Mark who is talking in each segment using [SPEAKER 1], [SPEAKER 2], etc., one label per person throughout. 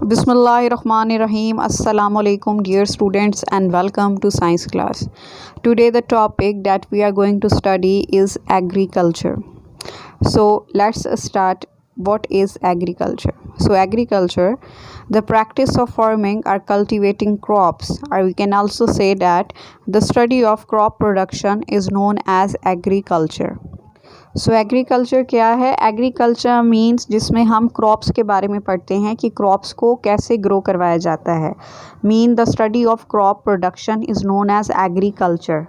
[SPEAKER 1] Bismillahirrahmanirrahim. Assalamu alaikum dear students and welcome to science class. Today the topic that we are going to study is agriculture. So let's start. What is agriculture? So agriculture, the practice of farming or cultivating crops, or we can also say that the study of crop production is known as agriculture. So agriculture क्या है? Agriculture means जिसमें हम crops के बारे में पढ़ते हैं कि क्रॉप्स को कैसे ग्रो करवाया जाता है. Mean the study of crop production is known as agriculture.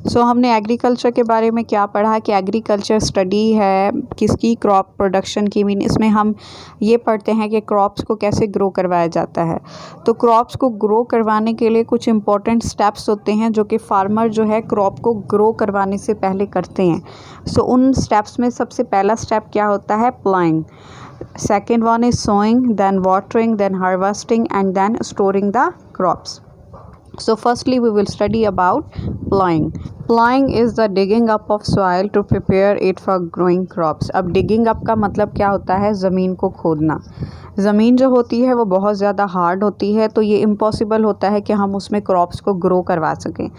[SPEAKER 1] So हमने एग्रीकल्चर के बारे में क्या पढ़ा कि एग्रीकल्चर स्टडी है किसकी? क्रॉप प्रोडक्शन की. मीन इसमें हम ये पढ़ते हैं कि क्रॉप्स को कैसे ग्रो करवाया जाता है. तो क्रॉप्स को ग्रो करवाने के लिए कुछ इंपॉर्टेंट स्टेप्स होते हैं जो कि फार्मर जो है क्रॉप को ग्रो करवाने से पहले करते हैं. सो उन स्टेप्स में सबसे पहला स्टेप क्या होता है? Ploughing. Second one is sowing, then watering, then harvesting and then storing the crops. So firstly we will study about plowing. Plowing is the digging up of soil to prepare it for growing crops. अब digging up का मतलब क्या होता है? ज़मीन को खोदना. ज़मीन जो होती है वो बहुत ज़्यादा हार्ड होती है, तो ये इम्पॉसिबल होता है कि हम उसमें क्रॉप्स को ग्रो करवा सकें.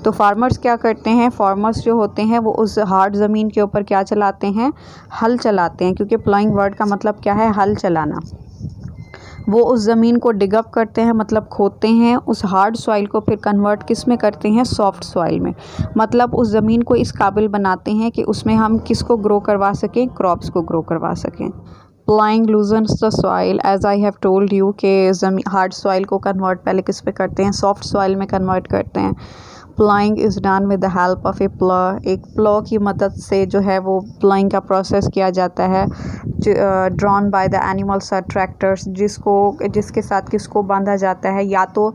[SPEAKER 1] तो फार्मर्स क्या करते हैं? फार्मर्स जो होते हैं वो उस हार्ड ज़मीन के ऊपर क्या चलाते हैं? हल चलाते हैं, क्योंकि प्लाइंग वर्ड का मतलब क्या है? हल चलाना. वो उस ज़मीन को डिगअप करते हैं, मतलब खोदते हैं. उस हार्ड सॉइल को फिर कन्वर्ट किस में करते हैं? सॉफ्ट सॉइल में. मतलब उस ज़मीन को इस काबिल बनाते हैं कि उसमें हम किसको ग्रो करवा सकें? क्रॉप्स को ग्रो करवा सकें. Ploughing loosens the soil, as I have told you कि हार्ड सॉइल को कन्वर्ट पहले किस पे करते हैं? सॉफ्ट सॉइल में कन्वर्ट करते हैं. Ploughing is done with the help of a plough. एक प्लो की मदद से जो है वो प्लाइंग का प्रोसेस किया जाता है. ड्रॉन बाय द एनिमल्स और ट्रैक्टर्स, जिसके साथ किसको बांधा जाता है? या तो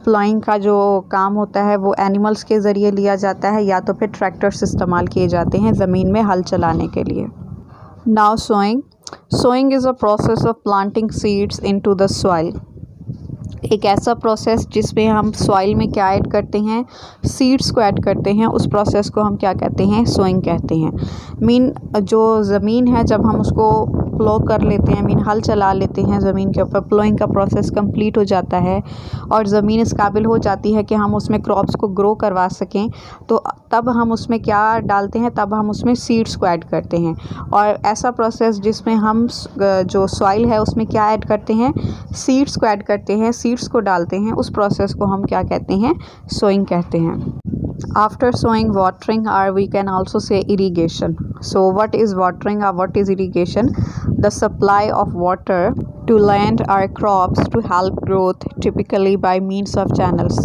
[SPEAKER 1] प्लाइंग का जो काम होता है वो एनिमल्स के ज़रिए लिया जाता है, या तो फिर ट्रैक्टर्स इस्तेमाल किए जाते हैं ज़मीन में हल चलाने के लिए. Now sowing. Sowing is a process of planting seeds into the soil. एक ऐसा प्रोसेस जिसमें हम सॉइल में क्या ऐड करते हैं? सीड्स को ऐड करते हैं. उस प्रोसेस को हम क्या कहते हैं? सोइंग कहते हैं. मीन जो ज़मीन है जब हम उसको प्लो कर लेते हैं, मीन हल चला लेते हैं ज़मीन के ऊपर, प्लोइंग का प्रोसेस कंप्लीट हो जाता है और ज़मीन इस काबिल हो जाती है कि हम उसमें क्रॉप्स को ग्रो करवा सकें, तो तब हम उसमें क्या डालते हैं? तब हम उसमें सीड्स को ऐड करते हैं. और ऐसा प्रोसेस जिसमें हम जो सॉइल है उसमें क्या ऐड करते हैं? सीड्स को ऐड करते हैं, सीड्स को डालते हैं. उस प्रोसेस को हम क्या कहते हैं? सोइंग कहते हैं. After sowing, watering, or we can also say irrigation. So what is watering or what is irrigation? The supply of water to land or crops to help growth, typically by means of channels.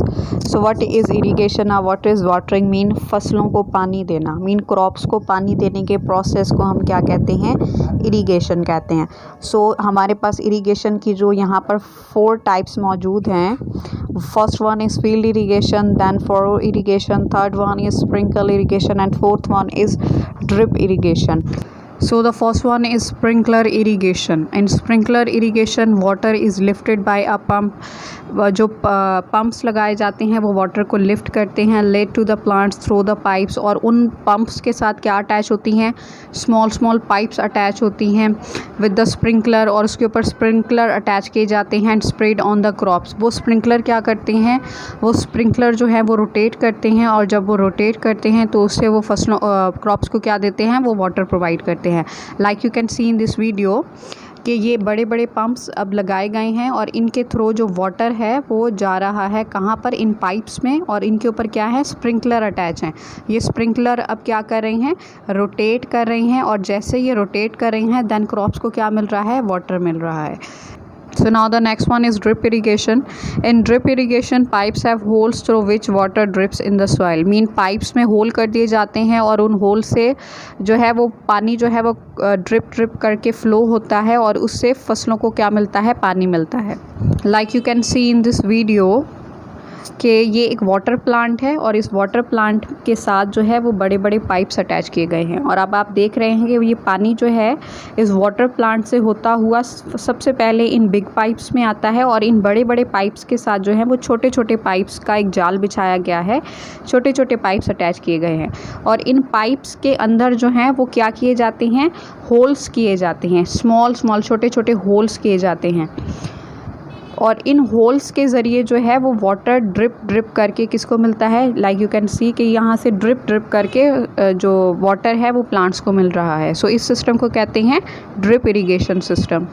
[SPEAKER 1] So what is irrigation or what is watering? mean फसलों को पानी देना. mean crops को पानी देने के process को हम क्या कहते हैं? इरीगेशन कहते हैं. सो हमारे पास इरीगेशन की जो यहाँ पर 4 टाइप्स मौजूद हैं. First one is field irrigation, then furrow irrigation, third one is sprinkle irrigation, and fourth one is drip irrigation. So the first one is sprinkler irrigation. In sprinkler irrigation, water is lifted by a pump. जो pumps लगाए जाते हैं वो water को lift करते हैं. Led to the plants through the pipes, और उन पंप्स के साथ क्या अटैच होती हैं? स्मॉल पाइप्स अटैच होती हैं विद द स्प्रिंकलर, और उसके ऊपर स्प्रिंकलर अटैच किए जाते हैं. And spread on the crops. वो स्प्रिंकलर क्या करते हैं? वो स्प्रिंकलर जो है वो रोटेट करते हैं, और जब वो रोटेट करते हैं तो उससे वो फसलों क्रॉप्स को क्या देते हैं? वो वाटर प्रोवाइड करते हैं. Like you can see in this video कि ये बड़े बड़े पंप्स अब लगाए गए हैं और इनके थ्रू जो वाटर है वो जा रहा है कहाँ पर? इन पाइप्स में, और इनके ऊपर क्या है? स्प्रिंकलर अटैच हैं. ये स्प्रिंकलर अब क्या कर रही हैं? रोटेट कर रही हैं, और जैसे ये रोटेट कर रही हैं देन क्रॉप्स को क्या मिल रहा है? वाटर मिल रहा है. So now the next one is drip irrigation. In drip irrigation, pipes have holes through which water drips in the soil. mean pipes में होल कर दिए जाते हैं और उन होल से जो है वो पानी जो है वो ड्रिप करके फ्लो होता है, और उससे फसलों को क्या मिलता है? पानी मिलता है. Like you can see in this video कि ये एक वाटर प्लांट है, और इस वाटर प्लांट के साथ जो है वो बड़े बड़े पाइप्स अटैच किए गए हैं. और अब आप देख रहे हैं कि ये पानी जो है इस वाटर प्लांट से होता हुआ सबसे पहले इन बिग पाइप्स में आता है, और इन बड़े बड़े पाइप्स के साथ जो है वो छोटे छोटे पाइप्स का एक जाल बिछाया गया है. छोटे छोटे पाइप्स अटैच किए गए हैं, और इन पाइप्स के अंदर जो हैं वो क्या किए जाते हैं? होल्स किए जाते हैं. स्मॉल छोटे छोटे होल्स किए जाते हैं. और इन होल्स के ज़रिए जो है वो वाटर ड्रिप करके किसको मिलता है, लाइक यू कैन सी कि यहाँ से ड्रिप करके जो वाटर है वो प्लांट्स को मिल रहा है। सो इस सिस्टम को कहते हैं drip irrigation system.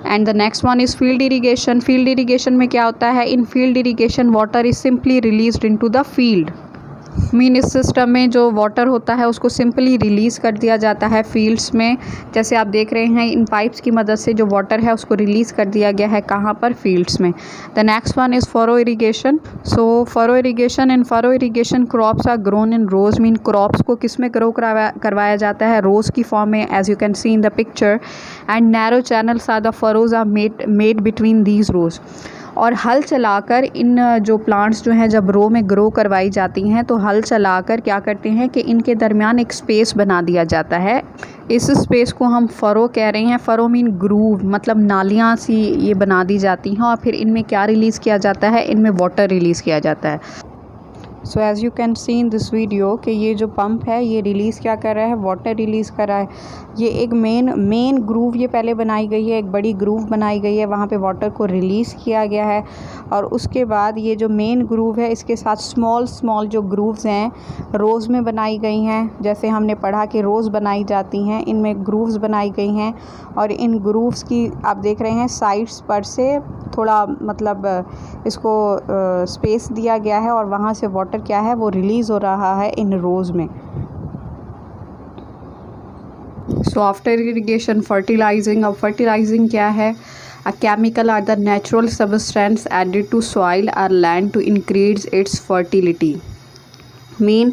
[SPEAKER 1] And the next one is field irrigation. Field irrigation में क्या होता है, in field irrigation water is simply released into the field. Mean इस सिस्टम में जो वाटर होता है उसको सिंपली रिलीज़ कर दिया जाता है फील्ड्स में। जैसे आप देख रहे हैं इन पाइप्स की मदद से जो वाटर है उसको रिलीज़ कर दिया गया है, कहाँ पर, फील्ड्स में। The next one is furrow irrigation. So furrow irrigation, in furrow irrigation crops are grown in rows. Mean crops को किस में ग्रो करवाया जाता है, रोज़ की फॉर्म में, as you can see in the picture. And narrow channels are the furrows are made between these rows. और हल चलाकर इन जो प्लांट्स जो हैं जब रो में ग्रो करवाई जाती हैं तो हल चलाकर क्या करते हैं कि इनके दरमियान एक स्पेस बना दिया जाता है। इस स्पेस को हम फ़रो कह रहे हैं। फ़रो मीन ग्रूव, मतलब नालियाँ सी ये बना दी जाती हैं और फिर इनमें क्या रिलीज़ किया जाता है, इनमें वाटर रिलीज़ किया जाता है। So as you can see in this video कि ये जो पंप है ये रिलीज़ क्या कर रहा है, वाटर रिलीज़ कर रहा है। ये एक मेन ग्रूव ये पहले बनाई गई है, एक बड़ी ग्रूव बनाई गई है, वहाँ पे वाटर को रिलीज़ किया गया है। और उसके बाद ये जो मेन ग्रूव है इसके साथ स्मॉल जो ग्रूव्स हैं रोज़ में बनाई गई हैं। जैसे हमने पढ़ा कि रोज़ बनाई जाती हैं, इनमें ग्रूव्स बनाई गई हैं। और इन ग्रूव्स की आप देख रहे हैं साइड्स पर से थोड़ा मतलब इसको स्पेस दिया गया है और वहाँ से वाटर क्या है वो रिलीज़ हो रहा है इन रोज़ में। So after irrigation fertilizing. अब फर्टिलाइजिंग क्या है, a chemical or the natural substance added to soil or land to increase its fertility. Mean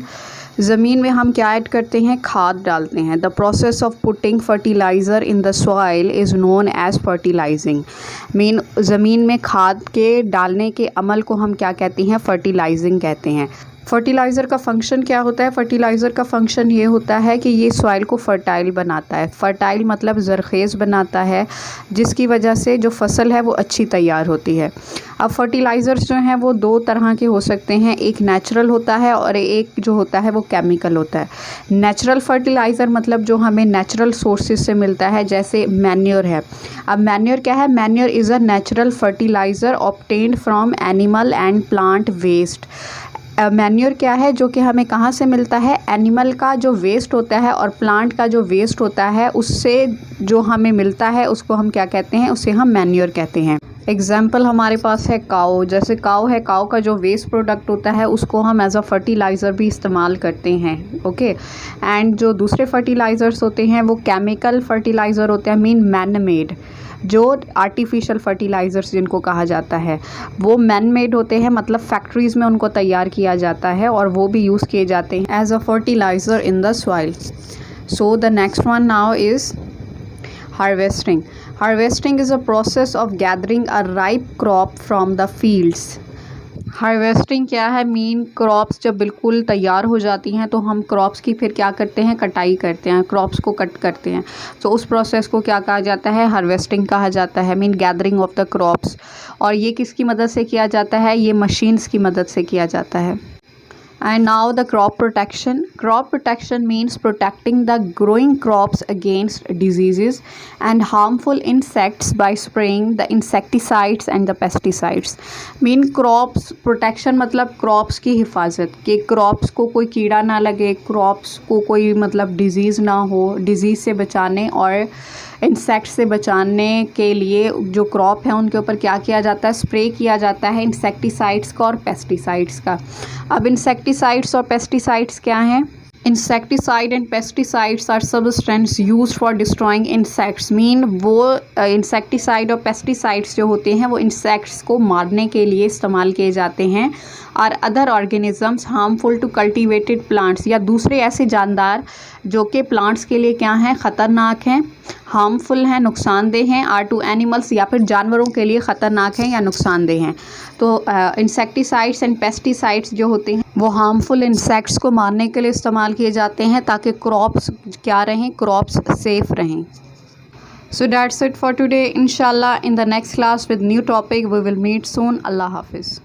[SPEAKER 1] ज़मीन में हम क्या ऐड करते हैं, खाद डालते हैं। The process of putting fertilizer in the soil is known as fertilizing. Mean ज़मीन में खाद के डालने के अमल को हम क्या कहते हैं, फर्टिलाइजिंग कहते हैं। फर्टिलाइज़र का फंक्शन क्या होता है, फर्टिलाइज़र का फंक्शन ये होता है कि ये सॉइल को फर्टाइल बनाता है। फर्टाइल मतलब ज़रख़ेज़ बनाता है, जिसकी वजह से जो फसल है वो अच्छी तैयार होती है। अब फर्टिलाइज़र्स जो हैं वो दो तरह के हो सकते हैं, एक नेचुरल होता है और एक जो होता है वो केमिकल होता है। नेचुरल फर्टिलाइज़र मतलब जो हमें नेचुरल सोर्सेज से मिलता है, जैसे मैन्योर है। अब मैन्योर क्या है, manure is a natural fertilizer obtained from animal and plant waste. Manure क्या है, जो कि हमें कहाँ से मिलता है, एनिमल का जो वेस्ट होता है और प्लांट का जो वेस्ट होता है उससे जो हमें मिलता है उसको हम क्या कहते हैं, उसे हम मैन्योर कहते हैं। एग्जाम्पल हमारे पास है काऊ। जैसे काऊ है, काऊ का जो वेस्ट प्रोडक्ट होता है उसको हम एज अ फर्टिलाइज़र भी इस्तेमाल करते हैं। ओके। एंड जो दूसरे फर्टिलाइज़र्स होते हैं वो केमिकल फर्टिलाइज़र होते हैं, मीन मैन मेड। जो आर्टिफिशियल फर्टिलाइज़र्स जिनको कहा जाता है वो मैन मेड होते हैं, मतलब फैक्ट्रीज़ में उनको तैयार किया जाता है और वो भी यूज़ किए जाते हैं as a fertilizer in the soil. So the next one now is harvesting. Harvesting is a process of gathering a ripe crop from the fields. हार्वेस्टिंग क्या है, मीन क्रॉप्स जब बिल्कुल तैयार हो जाती हैं तो हम क्रॉप्स की फिर क्या करते हैं, कटाई करते हैं, क्रॉप्स को कट करते हैं। तो उस प्रोसेस को क्या कहा जाता है, हार्वेस्टिंग कहा जाता है, mean gathering of the crops. और ये किसकी मदद से किया जाता है, ये मशीन्स की मदद से किया जाता है। And now the crop protection. Crop protection means protecting the growing crops against diseases and harmful insects by spraying the insecticides and the pesticides. Mean crops protection मतलब crops की हिफाजत, कि crops को कोई कीड़ा ना लगे, crops को कोई मतलब disease ना हो, disease से बचाने और इंसेक्ट से बचाने के लिए जो क्रॉप है उनके ऊपर क्या किया जाता है, स्प्रे किया जाता है इंसेक्टिसाइड्स का और पेस्टिसाइड्स का। अब इंसेक्टिसाइड्स और पेस्टिसाइड्स क्या हैं, insecticide and pesticides are substance used for destroying insects. Mean वो इंसेक्टिसाइड और पेस्टिसाइड्स जो होते हैं वो इंसेक्ट्स को मारने के लिए इस्तेमाल किए जाते हैं और other organisms harmful to cultivated plants, या दूसरे ऐसे जानदार जो कि प्लांट्स के लिए क्या हैं, ख़तरनाक हैं, हार्मफुल हैं, नुकसानदेह हैं, आर टू एनिमल्स या फिर जानवरों के लिए ख़तरनाक हैं या नुकसानदेह हैं। तो इंसेक्टिसाइड्स एंड पेस्टिसाइड्स जो होते हैं वो हार्मफुल इंसेक्ट्स को मारने के लिए इस्तेमाल किए जाते हैं ताकि क्रॉप्स क्या रहें, क्रॉप्स सेफ रहें। So that's it for today. Inshallah in the next class with new topic we will meet soon. Allah Hafiz.